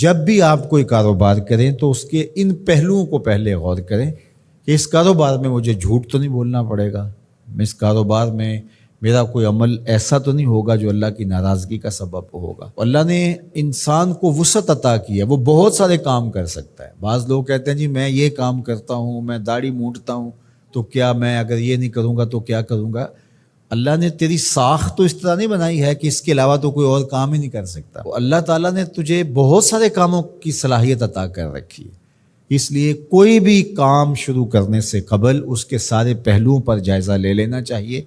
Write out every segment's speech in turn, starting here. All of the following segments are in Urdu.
جب بھی آپ کوئی کاروبار کریں تو اس کے ان پہلوؤں کو پہلے غور کریں کہ اس کاروبار میں مجھے جھوٹ تو نہیں بولنا پڑے گا، اس کاروبار میں میرا کوئی عمل ایسا تو نہیں ہوگا جو اللہ کی ناراضگی کا سبب ہوگا۔ اللہ نے انسان کو وسعت عطا کی ہے، وہ بہت سارے کام کر سکتا ہے۔ بعض لوگ کہتے ہیں جی میں یہ کام کرتا ہوں، میں داڑھی مونڈتا ہوں، تو کیا میں اگر یہ نہیں کروں گا تو کیا کروں گا؟ اللہ نے تیری ساخت تو اس طرح نہیں بنائی ہے کہ اس کے علاوہ تو کوئی اور کام ہی نہیں کر سکتا۔ اللہ تعالیٰ نے تجھے بہت سارے کاموں کی صلاحیت عطا کر رکھی ہے، اس لیے کوئی بھی کام شروع کرنے سے قبل اس کے سارے پہلوؤں پر جائزہ لے لینا چاہیے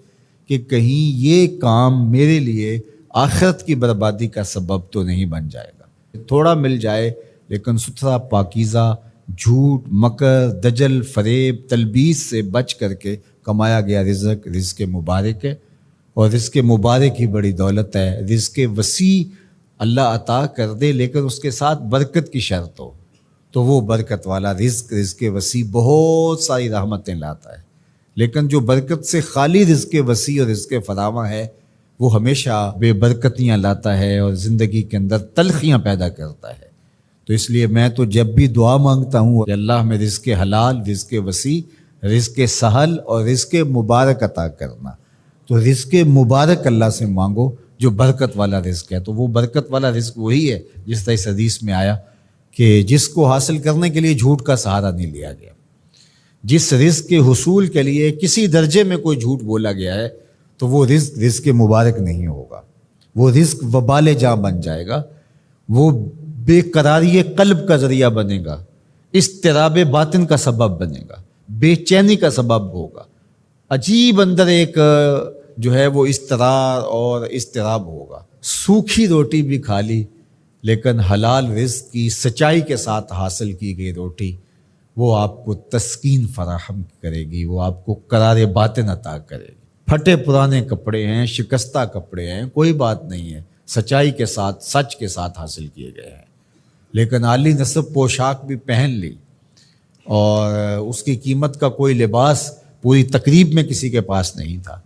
کہ کہیں یہ کام میرے لیے آخرت کی بربادی کا سبب تو نہیں بن جائے گا۔ تھوڑا مل جائے لیکن ستھرا، پاکیزہ، جھوٹ، مکر، دجل، فریب، تلبیس سے بچ کر کے کمایا گیا رزق مبارک ہے، اور رزق مبارک ہی بڑی دولت ہے۔ رزق وسیع اللہ عطا کر دے لیکن اس کے ساتھ برکت کی شرط ہو، تو وہ برکت والا رزق وسیع بہت ساری رحمتیں لاتا ہے، لیکن جو برکت سے خالی رزق وسیع اور رزق فراواں ہے وہ ہمیشہ بے برکتیاں لاتا ہے اور زندگی کے اندر تلخیاں پیدا کرتا ہے۔ تو اس لیے میں تو جب بھی دعا مانگتا ہوں کہ اللہ میں رزق حلال، رزق وسیع، رزق سہل اور رزق مبارک عطا کرنا۔ تو رزق مبارک اللہ سے مانگو جو برکت والا رزق ہے، تو وہ برکت والا رزق وہی ہے جس طرح اس حدیث میں آیا کہ جس کو حاصل کرنے کے لیے جھوٹ کا سہارا نہیں لیا گیا، جس رزق کے حصول کے لیے کسی درجے میں کوئی جھوٹ بولا گیا ہے تو وہ رزق مبارک نہیں ہوگا، وہ رزق وبال جاں بن جائے گا، وہ بے قراری قلب کا ذریعہ بنے گا، اضطراب باطن کا سبب بنے گا، بے چینی کا سبب ہوگا، عجیب اندر ایک جو ہے وہ اضطرار اور اضطراب ہوگا۔ سوکھی روٹی بھی کھا لی لیکن حلال رزق کی سچائی کے ساتھ حاصل کی گئی روٹی وہ آپ کو تسکین فراہم کرے گی، وہ آپ کو قرار باطن عطا کرے گی۔ پھٹے پرانے کپڑے ہیں، شکستہ کپڑے ہیں، کوئی بات نہیں ہے، سچائی کے ساتھ، سچ کے ساتھ حاصل کیے گئے ہیں، لیکن عالی نصب پوشاک بھی پہن لی اور اس کی قیمت کا کوئی لباس پوری تقریب میں کسی کے پاس نہیں تھا،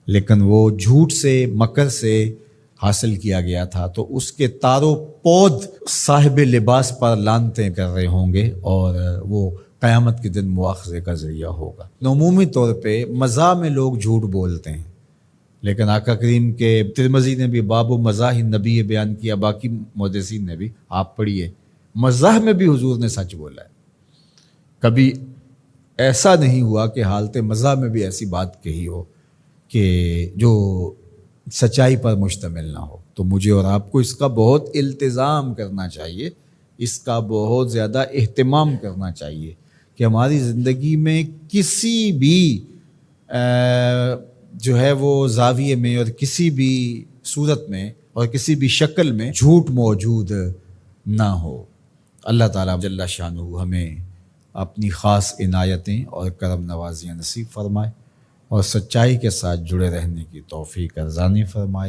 لیکن وہ جھوٹ سے، مکر سے حاصل کیا گیا تھا، تو اس کے تارو پود صاحب لباس پر لانتیں کر رہے ہوں گے اور وہ قیامت کے دن مواخذے کا ذریعہ ہوگا۔ عمومی طور پہ مزاح میں لوگ جھوٹ بولتے ہیں، لیکن آقا کریم کے ترمذی نے بھی باب و مزاح النبی بیان کیا، باقی محدثین نے بھی، آپ پڑھیے، مزاح میں بھی حضور نے سچ بولا ہے۔ کبھی ایسا نہیں ہوا کہ حالت مزاح میں بھی ایسی بات کہی ہو کہ جو سچائی پر مشتمل نہ ہو۔ تو مجھے اور آپ کو اس کا بہت التزام کرنا چاہیے، اس کا بہت زیادہ اہتمام کرنا چاہیے کہ ہماری زندگی میں کسی بھی جو ہے وہ زاویے میں اور کسی بھی صورت میں اور کسی بھی شکل میں جھوٹ موجود نہ ہو۔ اللہ تعالیٰ جل شانہ ہمیں اپنی خاص عنایتیں اور کرم نوازیاں نصیب فرمائے اور سچائی کے ساتھ جڑے رہنے کی توفیق ارزانی فرمائے۔